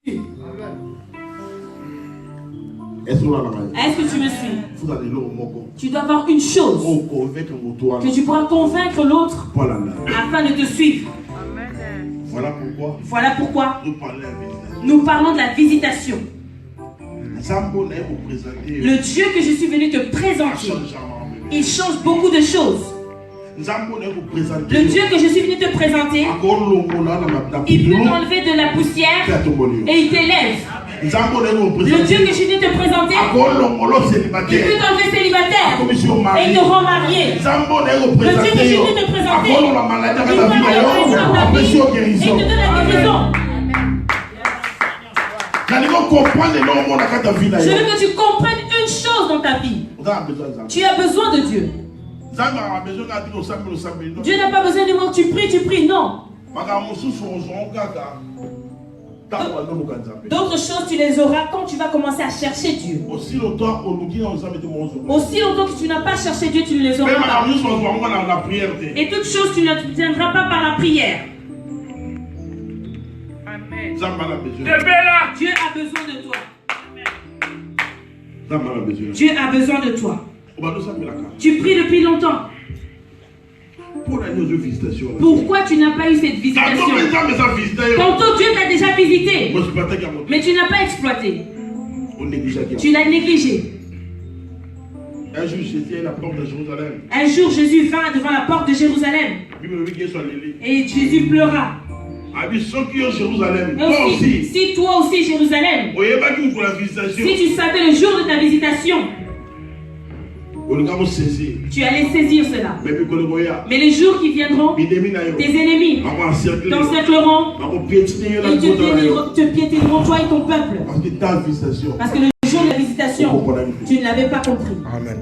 Est-ce que tu me suis? Tu dois avoir une chose que tu pourras convaincre l'autre afin de te suivre. Voilà pourquoi nous parlons de la visitation. Le Dieu que je suis venu te présenter, il change beaucoup de choses. Le Dieu que je suis venu te présenter, il peut t'enlever de la poussière et il t'élève. Le Dieu que je suis venu te présenter, il peut t'enlever célibataire et il te rend marié. Le Dieu que je suis venu te présenter, il peut enlever dans ta vie et il te donne la guérison. Je veux que tu comprennes une chose dans ta vie. Tu as besoin de Dieu. Dieu n'a pas besoin du mot tu pries, non. D'autres choses, tu les auras quand tu vas commencer à chercher Dieu. Aussi longtemps que tu n'as pas cherché Dieu, tu ne les auras pas. Et toutes choses, tu n'obtiendras pas par la prière. Dieu a besoin de toi. Dieu a besoin de toi. Tu pries depuis longtemps. Pourquoi tu n'as pas eu cette visitation? Tantôt Dieu t'a déjà visité, mais tu n'as pas exploité. Tu l'as négligé. Un jour Jésus vint devant la porte de Jérusalem. Et Jésus pleura. Si toi aussi Jérusalem, si tu savais le jour de ta visitation, tu allais saisir cela. Mais les jours qui viendront, tes ennemis t'encercleront et te piétineront, toi et ton peuple. Parce que le jour de la visitation, tu ne l'avais pas compris. Amen.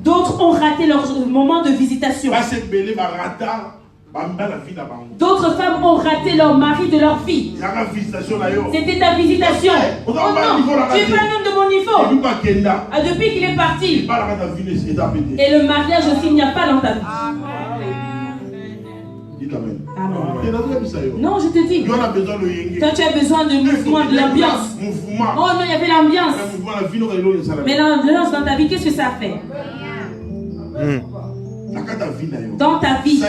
D'autres ont raté leur moment de visitation. D'autres femmes ont raté leur mari de leur vie. C'était ta visitation. Oh non, tu n'es pas un homme de mon niveau. Depuis qu'il est parti. Et le mariage aussi, il n'y a pas dans ta vie. Amen. Non, je te dis. Toi, tu as besoin de mouvement, de l'ambiance. Oh non, il y avait l'ambiance. Mais l'ambiance dans ta vie, qu'est-ce que ça a fait? Dans ta vie,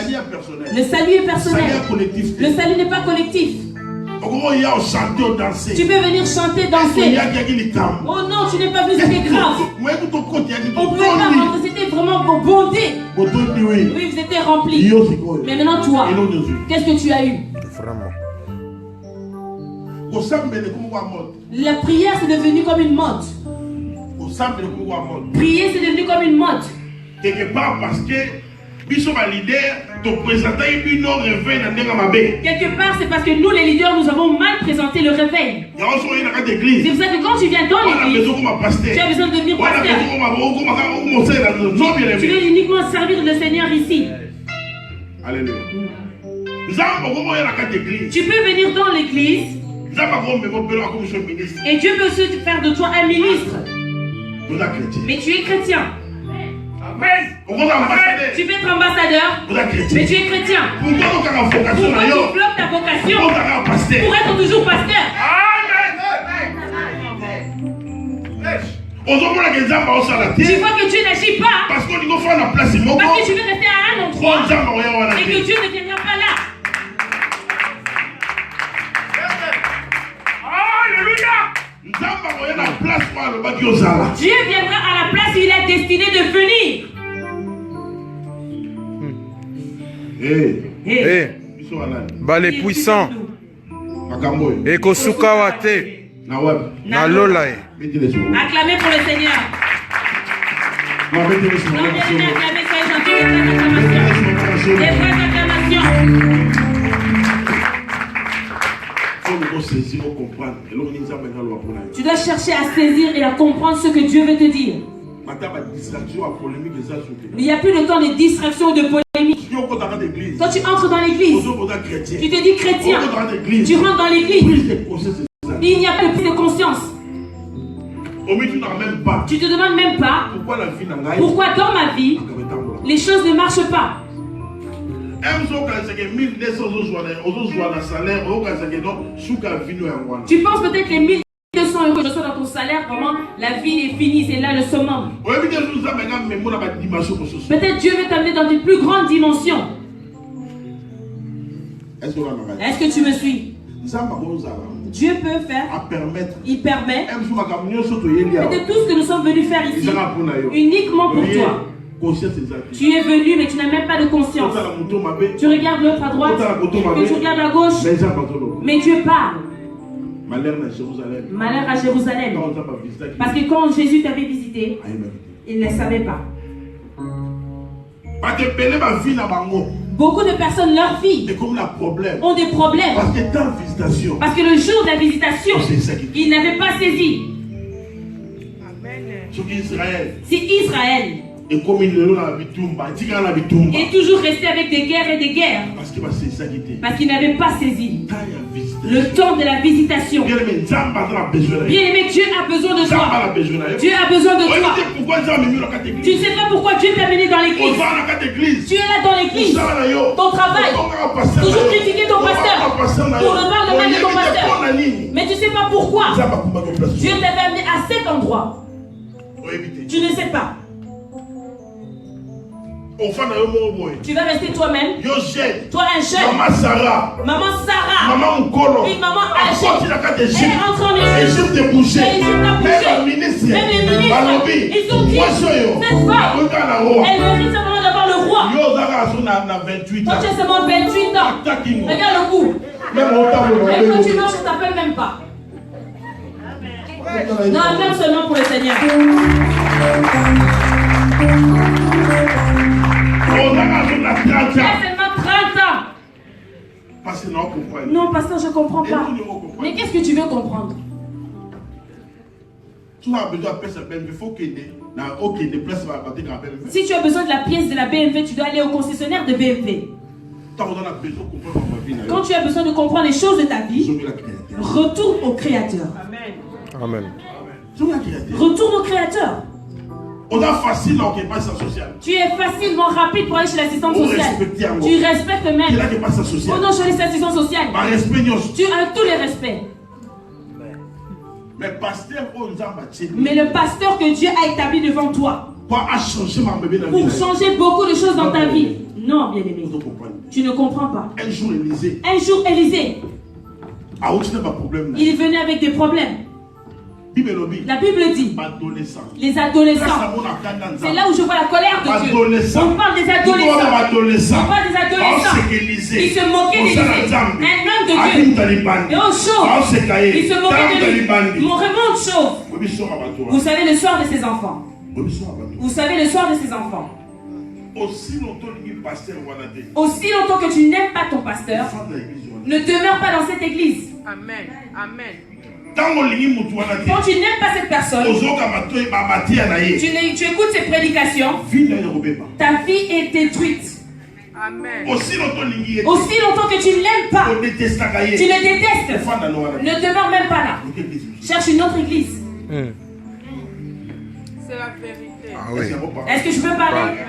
le salut est personnel. Le salut n'est pas collectif. Tu peux venir chanter, danser. Oh non, tu n'es pas venu, c'était grave. On ne pouvait pas rentrer, c'était vraiment bondé. Oui, vous étiez remplis. Mais maintenant toi, qu'est-ce que tu as eu? La prière c'est devenu comme une mode. Prier c'est devenu comme une mode. Quelque part parce que Quelque part, c'est parce que nous, les leaders, nous avons mal présenté le réveil. C'est pour ça que quand tu viens dans l'église, tu as besoin de devenir pasteur. Tu veux uniquement servir le Seigneur ici. Alléluia. Tu peux venir dans l'église et Dieu peut aussi faire de toi un ministre. Mais tu es chrétien. Tu peux être ambassadeur, mais tu es chrétien. Pourquoi tu bloques ta vocation pour être toujours pasteur? Tu vois que Dieu n'agit pas parce que tu veux rester à un endroit et que Dieu ne viendra pas là. Dieu viendra à la place où il est destiné de venir. Bah les puissants et Kosukawate na Lolae. Acclamez pour le Seigneur. Acclamez, soyez gentils, des vraies acclamations. Tu dois chercher à saisir et à comprendre ce que Dieu veut te dire. Il n'y a plus de temps de distraction ou de polémique. Quand tu entres dans l'église, tu te dis chrétien. Tu rentres dans l'église. Il n'y a pas de prise de conscience. Tu te demandes même pas pourquoi dans ma vie les choses ne marchent pas. Tu penses peut-être les 1200 euros que je reçois dans ton salaire, vraiment, la vie est finie, c'est là le summum. Peut-être Dieu veut t'amener dans une plus grande dimension. Est-ce que tu me suis? Dieu peut faire, il permet, peut-être tout ce que nous sommes venus faire ici, uniquement pour toi. Tu es venu mais tu n'as même pas de conscience. Tu regardes l'autre à droite et tu regardes à gauche, mais Dieu parle. Malheur à Jérusalem. Parce que quand Jésus t'avait visité, il ne savait pas. Beaucoup de personnes, leurs filles, ont des problèmes. Parce que le jour de la visitation, ils n'avaient pas saisi. Si Israël est toujours resté avec des guerres et des guerres, parce qu'il n'avait pas saisi le temps de la visitation. Bien aimé, Dieu a besoin de toi. Dieu a besoin de toi. Tu ne sais pas pourquoi Dieu t'a mené dans l'église. Tu es là dans l'église, ton travail, toujours critiquer ton pasteur, pour le mal de ton pasteur. Mais tu ne sais pas pourquoi Dieu t'avait amené à cet endroit. Tu ne sais pas. Tu vas rester toi-même. Toi un jeune. Maman Sarah. Une maman âgée. Elle rentre en Égypte. L'Égypte a bougé. Même les ministres, ils ont dit, cette femme, elle mérite simplement d'avoir le roi. Toi tu as seulement 28 ans. Regarde le coup. Et quand tu marches, on ne t'appelle même pas. Non, même seulement pour le Seigneur. Il y a seulement 30 ans. Non, pasteur, je ne comprends pas. Mais qu'est-ce que tu veux comprendre? Si tu as besoin de la pièce de la BMW, tu dois aller au concessionnaire de BMW. Quand tu as besoin de comprendre les choses de ta vie, retourne au Créateur. Amen. Retourne au Créateur. Tu es facilement rapide pour aller chez l'assistante sociale. Tu respectes même. Oh non, chez l'assistante sociale. Tu as tous les respects. Mais le pasteur que Dieu a établi devant toi pour changer beaucoup de choses dans ta vie. Non, bien aimé. Tu ne comprends pas. Un jour, Élisée, il venait avec des problèmes. La Bible dit, les adolescents, c'est là où je vois la colère de Dieu. On parle des adolescents. On parle des adolescents. Ils se moquaient d'Élisée. Un homme de Dieu. Et au chaud, ils se moquaient de lui. Mon remonte chauve. Vous savez le soir de ses enfants. Vous savez le soir de ses enfants. Aussi longtemps que tu n'aimes pas ton pasteur, ne demeure pas dans cette église. Amen. Amen. Quand tu n'aimes pas cette personne, tu écoutes ses prédications, ta vie est détruite. Amen. Aussi longtemps que tu ne l'aimes pas, tu le détestes, ne demeure même pas là. Cherche une autre église. C'est la vérité. Ah oui. Est-ce que je peux parler?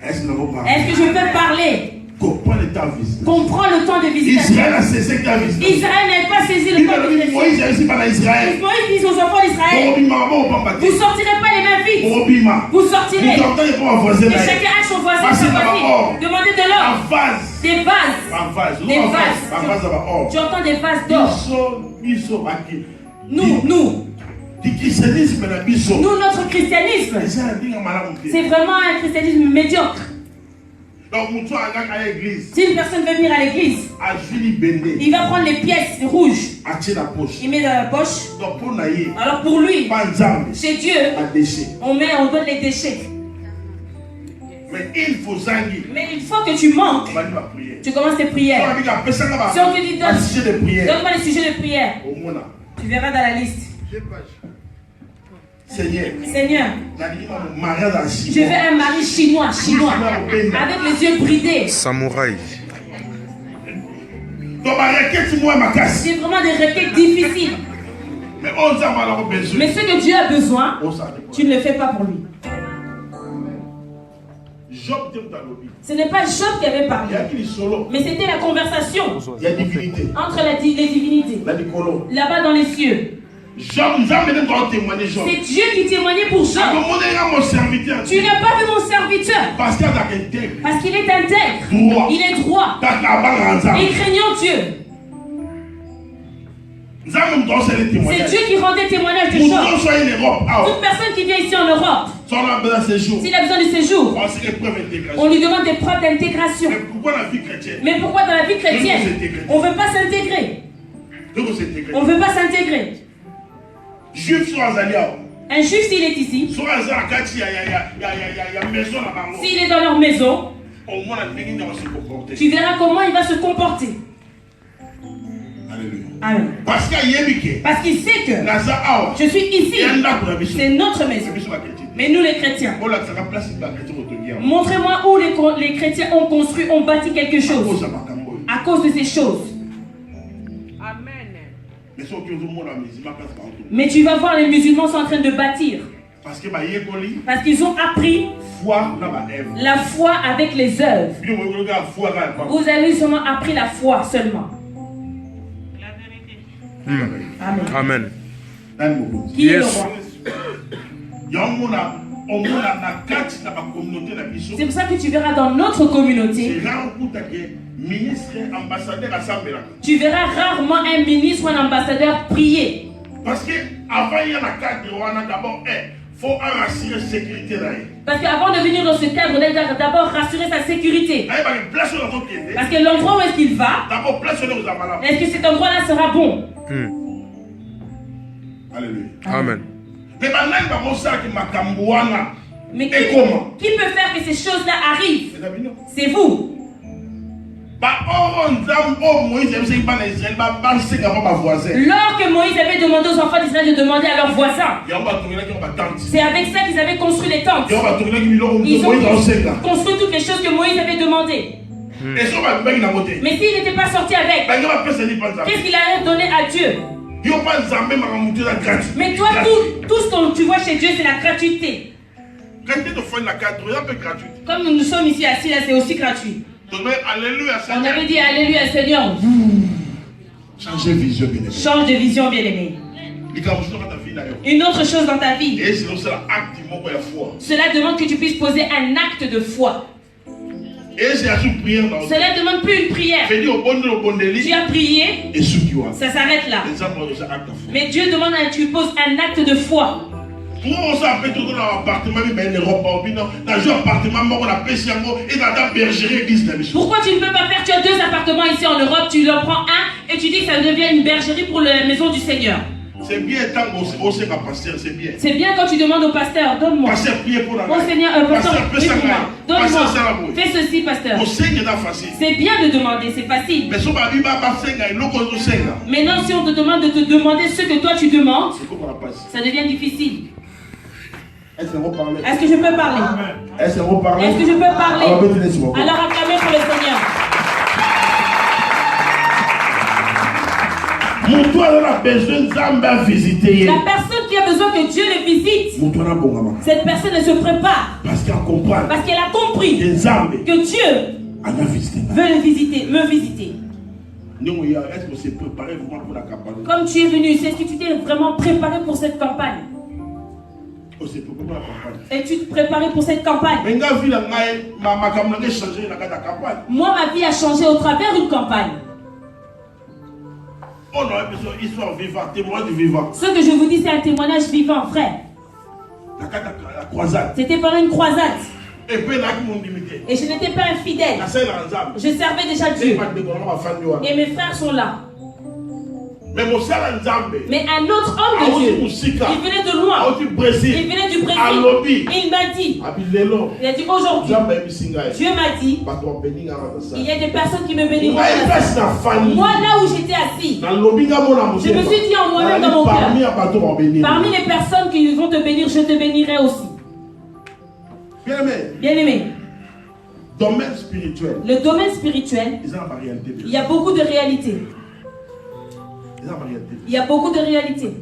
Est-ce que je peux parler? Comprends le temps de visitation. Israël n'a pas saisi le temps de visitation. Moïse dit aux enfants d'Israël, vous ne sortirez pas les mains vides. Vous sortirez. Et chacun a son voisin, sa voisine. Demandez de l'or. Des vases. Tu entends des vases d'or. Nous, notre christianisme, c'est vraiment un christianisme médiocre. Si une personne veut venir à l'église, il va prendre les pièces rouges, il met dans la poche. Alors pour lui, chez Dieu, on donne les déchets. Mais une fois que tu manques, tu commences tes prières. Si on te dit donne-moi les sujets de prière, tu verras dans la liste. Seigneur, je veux un mari chinois, avec les yeux bridés. Samouraï. C'est vraiment des requêtes difficiles. Mais ce que Dieu a besoin, tu ne le fais pas pour lui. Ce n'est pas Job qui avait parlé, mais c'était la conversation entre les divinités. Là-bas dans les cieux. C'est Dieu qui témoignait pour Job. Tu n'as pas vu mon serviteur parce qu'il est intègre, il est droit et craignant Dieu. C'est Dieu qui rendait témoignage de Job. Toute personne qui vient ici en Europe, s'il a besoin de séjour, on lui demande des preuves d'intégration. Mais pourquoi dans la vie chrétienne, on ne veut pas s'intégrer? On ne veut pas s'intégrer. Un juif, s'il est ici, s'il est dans leur maison, tu verras comment il va se comporter. Amen. Parce qu'il sait que je suis ici, c'est notre maison. Mais nous les chrétiens, montrez-moi où les chrétiens ont construit, ont bâti quelque chose à cause de ces choses. Amen. Mais tu vas voir, les musulmans sont en train de bâtir. Parce qu'ils ont appris la foi avec les œuvres. Vous avez seulement appris la foi seulement. Amen. Qui est le roi? C'est pour ça que tu verras dans notre communauté, tu verras rarement un ministre ou un ambassadeur prier. Parce qu'avant il y a la cadre d'abord, faut rassurer la sécurité. Parce qu'avant de venir dans ce cadre-là, il doit d'abord rassurer sa sécurité. Parce que l'endroit où est-ce qu'il va, est-ce que cet endroit-là sera bon? Alléluia. Amen. Mais qui peut faire que ces choses-là arrivent? C'est vous. Lors que Moïse avait demandé aux enfants d'Israël de demander à leurs voisins, c'est avec ça qu'ils avaient construit les tentes. Ils ont construit toutes les choses que Moïse avait demandées. Mais s'il n'était pas sorti avec, qu'est-ce qu'il allait donner à Dieu? Mais toi, tout ce que tu vois chez Dieu, c'est la gratuité. Comme nous sommes ici assis là, c'est aussi gratuit. On avait dit Alléluia Seigneur. Change de vision, bien-aimé. Une autre chose dans ta vie, cela demande que tu puisses poser un acte de foi. Cela ne demande plus une prière. Tu as prié, ça s'arrête là. Mais Dieu demande que tu poses un acte de foi. Pourquoi tu ne peux pas faire? Tu as 2 appartements ici en Europe, tu en prends un et tu dis que ça devient une bergerie pour la maison du Seigneur. C'est bien c'est bien. C'est bien quand tu demandes au pasteur, donne-moi. Pasteur, priez pour la Mon Seigneur, pasteur, donne-moi. Fais ceci, pasteur. C'est bien de demander, c'est facile. Maintenant, si on te demande de te demander ce que toi tu demandes, ça devient difficile. Est-ce que je peux parler? Est-ce que je peux parler? Alors acclamez pour le Seigneur. La personne qui a besoin que Dieu le visite, cette personne elle se prépare parce qu'elle a compris que Dieu veut le visiter, me visiter. Comme tu es venu, est-ce que tu t'es vraiment préparé pour cette campagne? Et tu te préparais pour cette campagne? Moi, ma vie a changé au travers d'une campagne. Ce que je vous dis, c'est un témoignage vivant, frère. C'était pendant une croisade. Et je n'étais pas infidèle. Je servais déjà Dieu. Et mes frères sont là. Mais un autre homme de Dieu, il venait de loin, il venait du Brésil, il m'a dit, il a dit aujourd'hui, Dieu m'a dit, il y a des personnes qui me béniront. Moi là où j'étais assis, je me suis dit en moi-même dans mon cœur, parmi les personnes qui vont te bénir, je te bénirai aussi. Bien-aimé, le domaine spirituel, il y a beaucoup de réalités. Il y a beaucoup de réalités.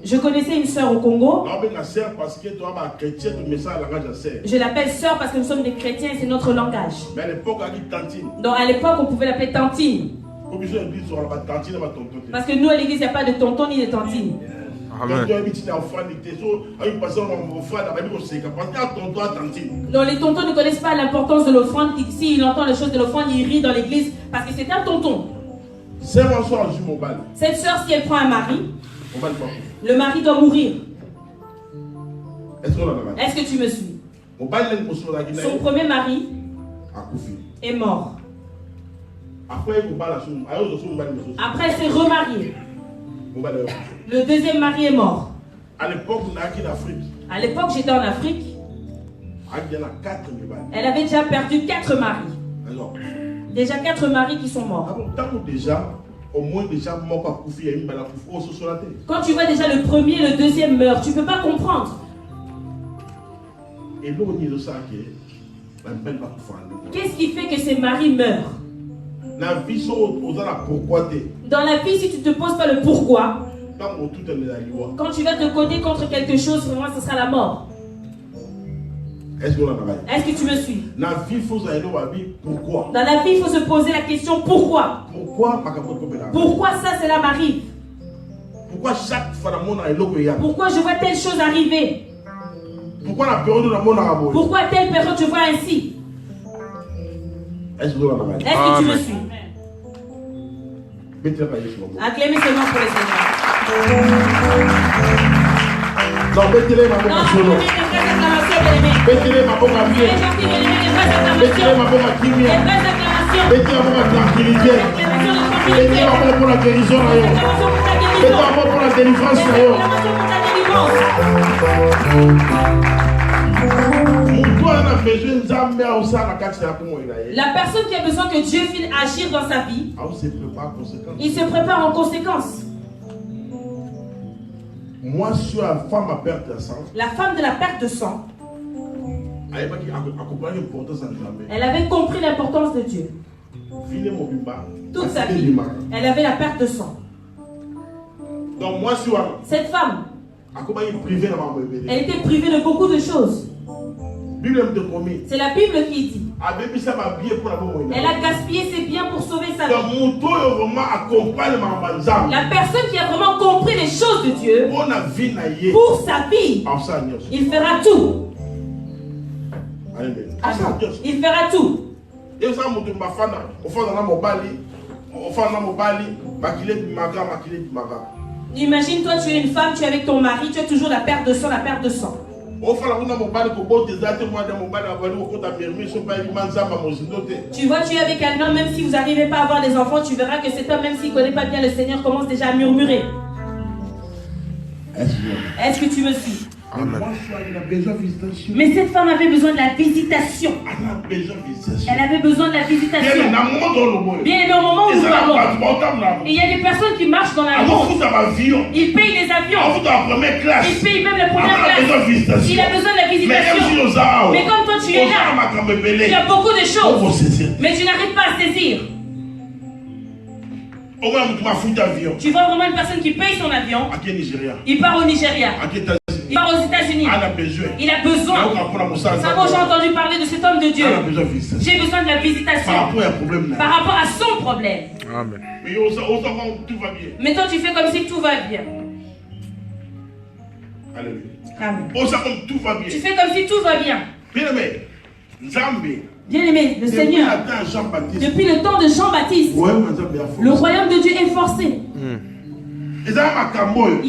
Je connaissais une sœur au Congo. Je l'appelle sœur parce que nous sommes des chrétiens et c'est notre langage. Donc à l'époque, on pouvait l'appeler tantine. Parce que nous à l'église, il n'y a pas de tonton ni de tantine. Amen. Donc les tontons ne connaissent pas l'importance de l'offrande. S'il entend les choses de l'offrande, il rit dans l'église parce que c'est un tonton. Cette sœur, si elle prend un mari, le mari doit mourir. Est-ce que tu me suis? Son premier mari est mort. Après, elle s'est remariée. Le deuxième mari est mort. À l'époque, j'étais en Afrique. Elle avait déjà perdu 4 maris. Déjà 4 maris qui sont morts. Quand tu vois déjà le premier et le deuxième meurent, tu ne peux pas comprendre. Qu'est-ce qui fait que ces maris meurent? Dans la vie, si tu ne te poses pas le pourquoi, quand tu vas te coder contre quelque chose, vraiment, ce sera la mort. Est-ce que tu me suis? Dans la vie, il faut se poser la question pourquoi? Pourquoi ça, cela m'arrive? Pourquoi je vois telle chose arriver? Pourquoi telle période je vois ainsi? Est-ce que tu me suis? Acclamez seulement pour les Seigneurs. Non, mettez-les ma boca solo. Mettez-les ma boca bien. Mettez-les ma boca kimia. Mettez-les ma boca tranquillité. Mettez-les ma boca pour la guérison. Mettez-les ma boca pour la délivrance. La personne qui a besoin que Dieu vienne agir dans sa vie, il se prépare en conséquence. Moi, je suis la femme à perte de sang. La femme de la perte de sang. Elle avait compris l'importance de Dieu. Toute sa vie, elle avait la perte de sang. Donc moi, cette femme, elle était privée de beaucoup de choses. C'est la Bible qui dit. Elle a gaspillé ses biens pour sauver sa vie. La personne qui a vraiment compris les choses de Dieu, pour sa vie, il fera tout. Il fera tout. Imagine-toi, tu es une femme, tu es avec ton mari, tu as toujours la perte de sang, la perte de sang. Tu vois, tu es avec un homme, même si vous n'arrivez pas à avoir des enfants, tu verras que cet homme, même s'il ne connaît pas bien le Seigneur, commence déjà à murmurer. Est-ce que tu me suis? Mais cette femme avait besoin de la visitation. Elle avait besoin de la visitation. Bien aimé, au moment où nous parlons, il y a des personnes qui marchent dans la rue. Ils payent les avions. Ils payent même la première classe. Il a besoin de la visitation. Mais comme toi tu es là, tu as beaucoup de choses, mais tu n'arrives pas à saisir. Tu vois vraiment une personne qui paye son avion. Il part au Nigeria. Il part aux États-Unis. Il a besoin. Ça, moi j'ai entendu parler de cet homme de Dieu. J'ai besoin de la visitation par rapport à son problème. Amen. Mais toi tu fais comme si tout va bien. Amen. Tu fais comme si tout va bien. Bien aimé, le Seigneur, depuis le temps de Jean-Baptiste, le royaume de Dieu est forcé. Il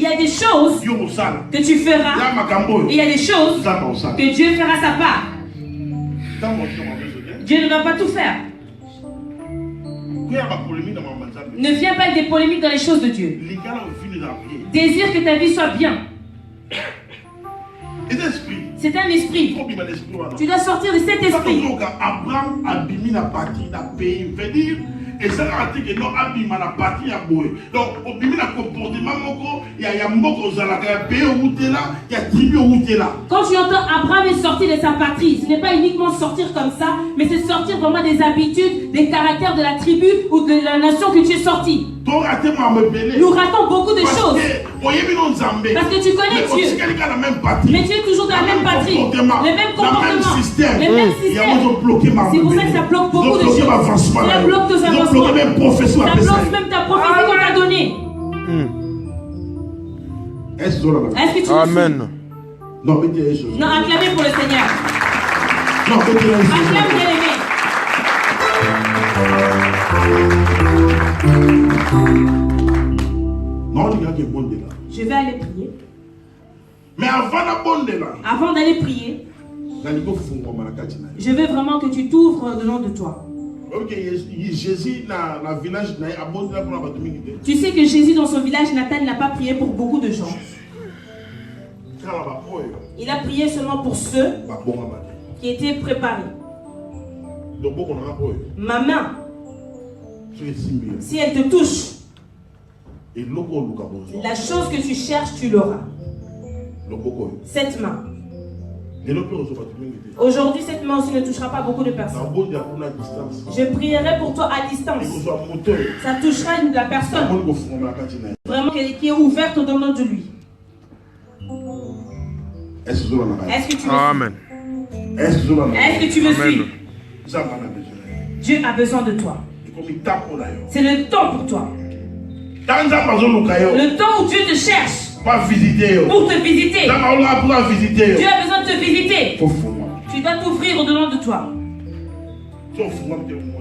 y a des choses que tu feras. Il y a des choses que Dieu fera sa part. Dieu ne va pas tout faire. Ne viens pas avec des polémiques dans les choses de Dieu. Désire que ta vie soit bien. C'est un esprit. Tu dois sortir de cet esprit. Abraham a bimi na partie na pays. Veut dire, et ça a été que non abima na partie à boy. Donc, au bimi na comportement moko, il y a moko zalaka, il y a pays au là, il y a tribu au là. Quand tu entends Abraham est sorti de sa patrie, ce n'est pas uniquement sortir comme ça, mais c'est sortir vraiment des habitudes, des caractères de la tribu ou de la nation que tu es sorti. Nous ratons beaucoup de choses. Parce que tu connais Dieu. Mais tu es toujours dans la même patrie, le même comportement, le même système. C'est pour ça que ça bloque beaucoup de choses. Ça bloque tes avancements. Ça bloque même ta prophétie qu'on t'a donnée. Est-ce que tu Amen. Non, acclamez pour le Seigneur. Non, acclame, bien-aimé. Je vais aller prier. Mais avant d'aller prier, je veux vraiment que tu t'ouvres le nom de toi. Tu sais que Jésus dans son village natal n'a pas prié pour beaucoup de gens. Il a prié seulement pour ceux qui étaient préparés. Ma main, si elle te touche, la chose que tu cherches, tu l'auras. Cette main. Aujourd'hui, cette main aussi ne touchera pas beaucoup de personnes. Je prierai pour toi à distance. Ça touchera la personne vraiment qui est ouverte au nom de lui. Est-ce que tu me Amen. Est-ce que tu me suis? Dieu a besoin de toi. C'est le temps pour toi. Le temps où Dieu te cherche pour te visiter. Dieu a besoin de te visiter. Tu dois t'ouvrir au-dedans de toi.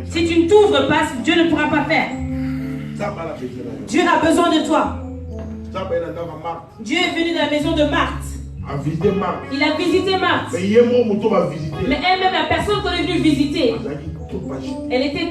Si tu ne t'ouvres pas, Dieu ne pourra pas faire. Dieu a besoin de toi. Dieu est venu dans la maison de Marthe. Il a visité Marthe. Mais elle-même, la personne qu'on est venu visiter, elle était